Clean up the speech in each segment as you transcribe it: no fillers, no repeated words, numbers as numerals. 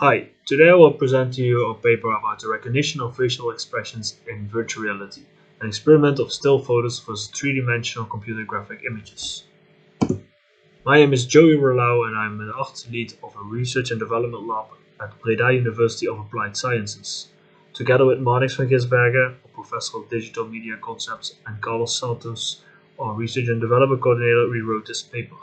Hi, today I will present to you a paper about the recognition of facial expressions in virtual reality, an experiment of still photos versus three-dimensional computer graphic images. My name is Joey Rolau and I'm the art lead of a research and development lab at Breda University of Applied Sciences. Together with Marnix van Gisbergen, a professor of digital media concepts, and Carlos Santos, our research and development coordinator, we wrote this paper.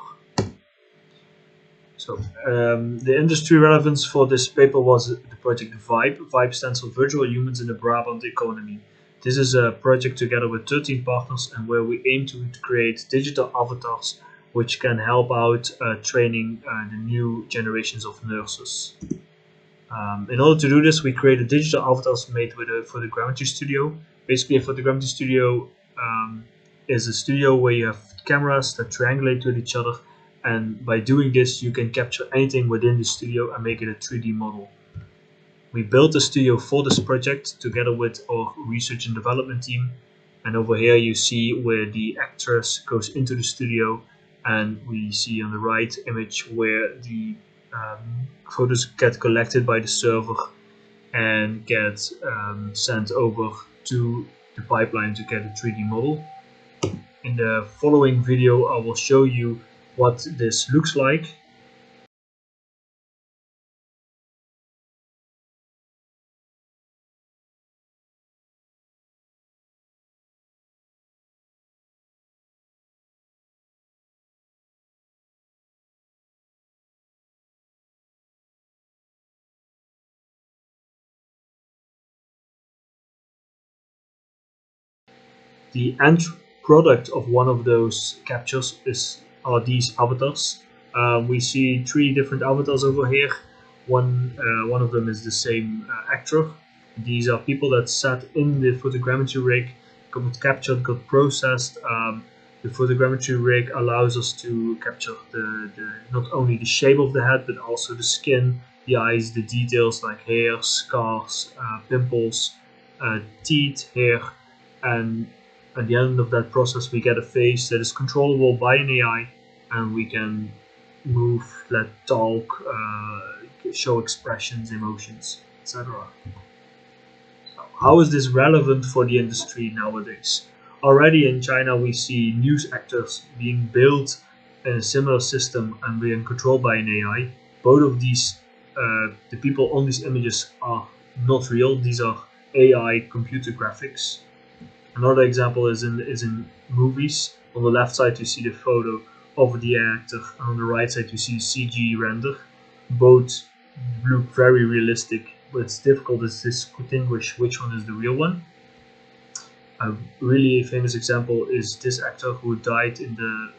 The industry relevance for this paper was the project VIBE. VIBE stands for Virtual Humans in the Brabant Economy. This is a project together with 13 partners and where we aim to create digital avatars which can help out training the new generations of nurses. In order to do this, we created digital avatars made with a photogrammetry studio. Basically, a photogrammetry studio is a studio where you have cameras that triangulate with each other, and by doing this, you can capture anything within the studio and make it a 3D model. We built the studio for this project together with our research and development team. And over here you see where the actress goes into the studio, and we see on the right image where the photos get collected by the server and get sent over to the pipeline to get a 3D model. In the following video I will show you what this looks like. The end product of one of those captures are these avatars. We see three different avatars over here. One of them is the same actor. These are people that sat in the photogrammetry rig, got captured, got processed. The photogrammetry rig allows us to capture the not only the shape of the head but also the skin, the eyes, the details like hair, scars, pimples, teeth, hair, and at the end of that process we get a face that is controllable by an AI, and we can move, let talk, show expressions, emotions, etc. How is this relevant for the industry nowadays? Already in China we see news actors being built in a similar system and being controlled by an AI. Both of these, the people on these images are not real, these are AI computer graphics. Another example is in movies. On the left side you see the photo of the actor, and on the right side you see CG render. Both look very realistic, but it's difficult to distinguish which one is the real one. A really famous example is this actor who died in the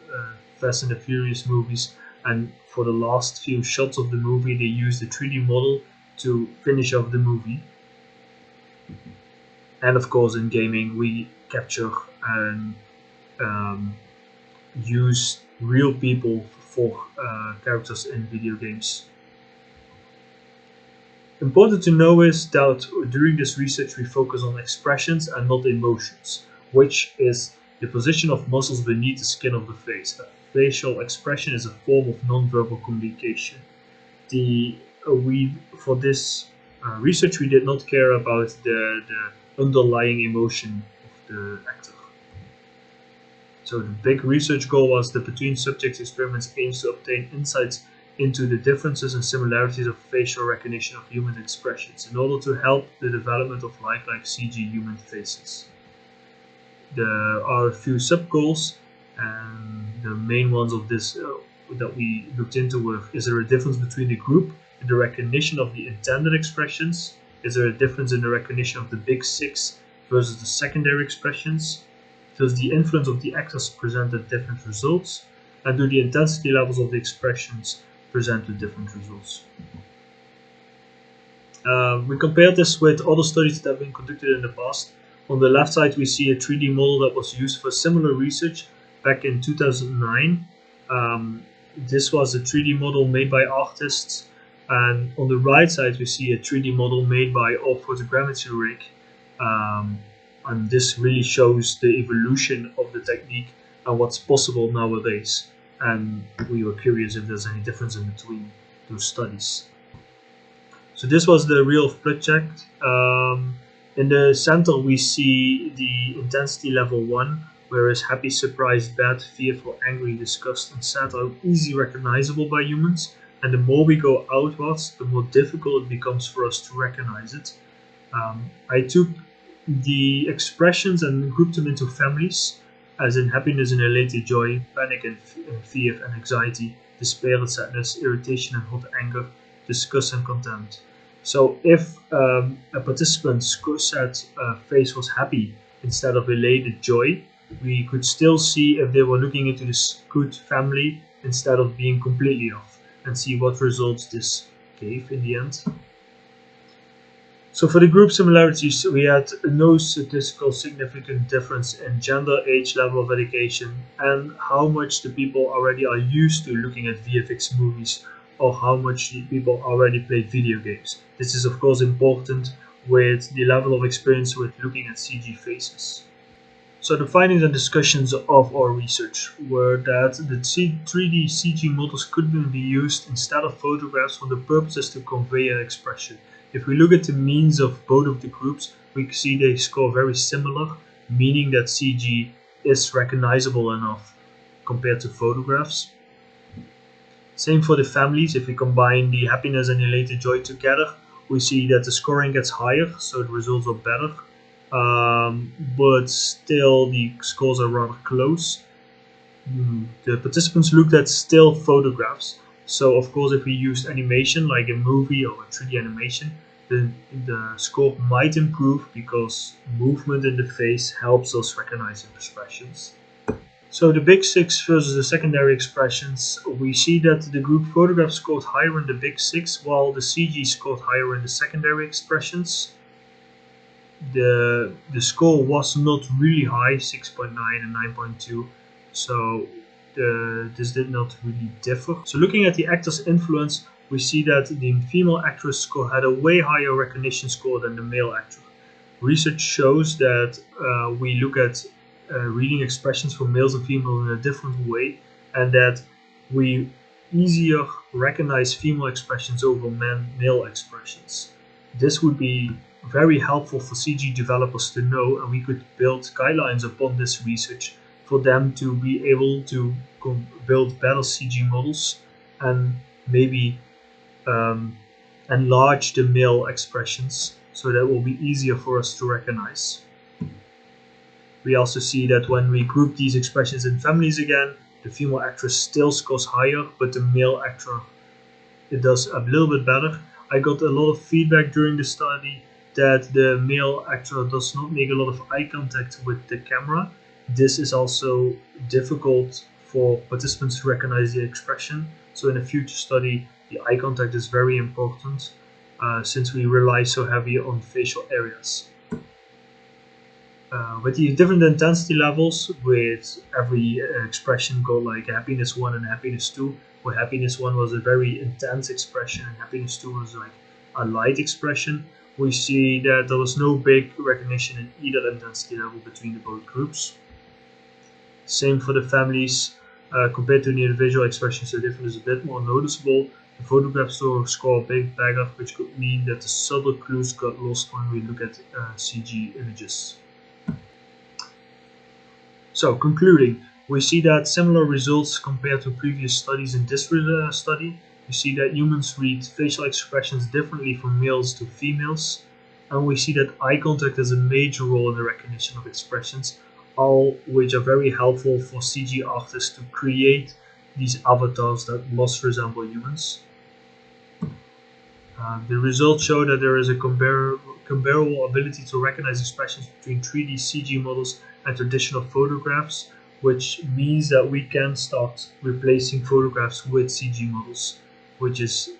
Fast and the Furious movies, and for the last few shots of the movie they used a 3D model to finish off the movie. And of course in gaming we capture and use real people for characters in video games. Important to know is that during this research we focus on expressions and not emotions, which is the position of muscles beneath the skin of the face. A facial expression is a form of non-verbal communication. For this research we did not care about the underlying emotion of the actor. So the big research goal was that between subjects experiments aims to obtain insights into the differences and similarities of facial recognition of human expressions in order to help the development of lifelike CG human faces. There are a few sub-goals, and the main ones of this that we looked into were: is there a difference between the group in the recognition of the intended expressions? Is there a difference in the recognition of the big six versus the secondary expressions? Does the influence of the actors present at different results? And do the intensity levels of the expressions present with different results? We compared this with other studies that have been conducted in the past. On the left side we see a 3D model that was used for similar research back in 2009. This was a 3D model made by artists, and on the right side we see a 3D model made by our photogrammetry rig. And this really shows the evolution of the technique and what's possible nowadays. And we were curious if there's any difference in between those studies. So this was the reel of project. In the center we see the intensity level 1, whereas happy, surprised, bad, fearful, angry, disgust, and sad are easily recognizable by humans. And the more we go outwards, the more difficult it becomes for us to recognize it. I took the expressions and grouped them into families, as in happiness and elated joy, panic and fear and anxiety, despair and sadness, irritation and hot anger, disgust and contempt. So if a participant's said face was happy instead of elated joy, we could still see if they were looking into this good family instead of being completely off, and see what results this gave in the end. So for the group similarities, we had no statistical significant difference in gender, age, level of education, and how much the people already are used to looking at VFX movies, or how much the people already play video games. This is of course important with the level of experience with looking at CG faces. So the findings and discussions of our research were that the 3D CG models could be used instead of photographs for the purposes to convey an expression. If we look at the means of both of the groups, we can see they score very similar, meaning that CG is recognizable enough compared to photographs. Same for the families. If we combine the happiness and elated joy together, we see that the scoring gets higher, so the results are better. But still the scores are rather close. The participants looked at still photographs, so of course if we used animation like a movie or a 3D animation, then the score might improve because movement in the face helps us recognize expressions. So the big six versus the secondary expressions, we see that the group photograph scored higher in the big six, while the CG scored higher in the secondary expressions. The score was not really high, 6.9 and 9.2, so this did not really differ. So looking at the actor's influence, we see that the female actress score had a way higher recognition score than the male actor. Research shows that we look at reading expressions for males and females in a different way, and that we easier recognize female expressions over male expressions. This would be very helpful for CG developers to know, and we could build guidelines upon this research for them to be able to build better CG models and maybe enlarge the male expressions so that will be easier for us to recognize. We also see that when we group these expressions in families again, the female actress still scores higher, but the male actor it does a little bit better. I got a lot of feedback during the study that the male actor does not make a lot of eye contact with the camera. This is also difficult for participants to recognize the expression. So in a future study, the eye contact is very important since we rely so heavy on facial areas. With the different intensity levels, with every expression got like happiness 1 and happiness 2, where happiness 1 was a very intense expression and happiness 2 was like a light expression, we see that there was no big recognition in either intensity level between the both groups. Same for the families. Compared to the individual expressions, the difference is a bit more noticeable. The photograph score a big bagger, which could mean that the subtle clues got lost when we look at CG images. So concluding, we see that similar results compared to previous studies in this study. We see that humans read facial expressions differently from males to females, and we see that eye contact has a major role in the recognition of expressions, all which are very helpful for CG artists to create these avatars that must resemble humans. The results show that there is a comparable ability to recognize expressions between 3D CG models and traditional photographs, which means that we can start replacing photographs with CG models, which is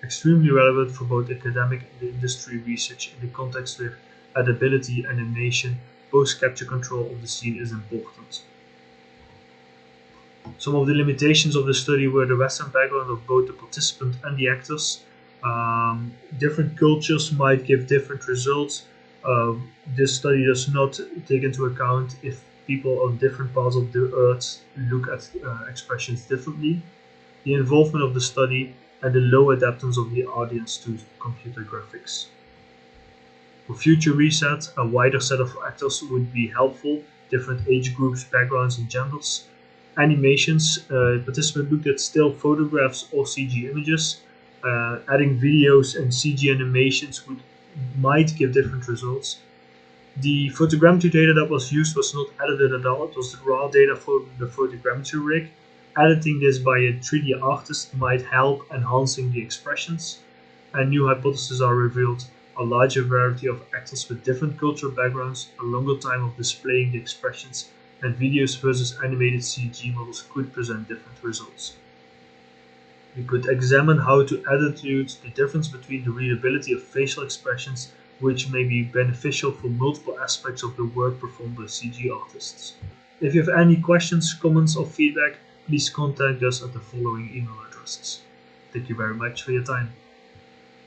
extremely relevant for both academic and industry research in the context with adaptability and animation. Post-capture control of the scene is important. Some of the limitations of the study were the Western background of both the participant and the actors. Different cultures might give different results. This study does not take into account if people on different parts of the earth look at expressions differently. The involvement of the study and the low adaptance of the audience to computer graphics. For future research, a wider set of actors would be helpful, different age groups, backgrounds, and genders. Animations, participants looked at still photographs or CG images. Adding videos and CG animations might give different results. The photogrammetry data that was used was not edited at all, it was the raw data for the photogrammetry rig. Editing this by a 3D artist might help enhancing the expressions, and new hypotheses are revealed. A larger variety of actors with different cultural backgrounds, a longer time of displaying the expressions, and videos versus animated CG models could present different results. We could examine how to attribute the difference between the readability of facial expressions, which may be beneficial for multiple aspects of the work performed by CG artists. If you have any questions, comments, or feedback, please contact us at the following email addresses. Thank you very much for your time.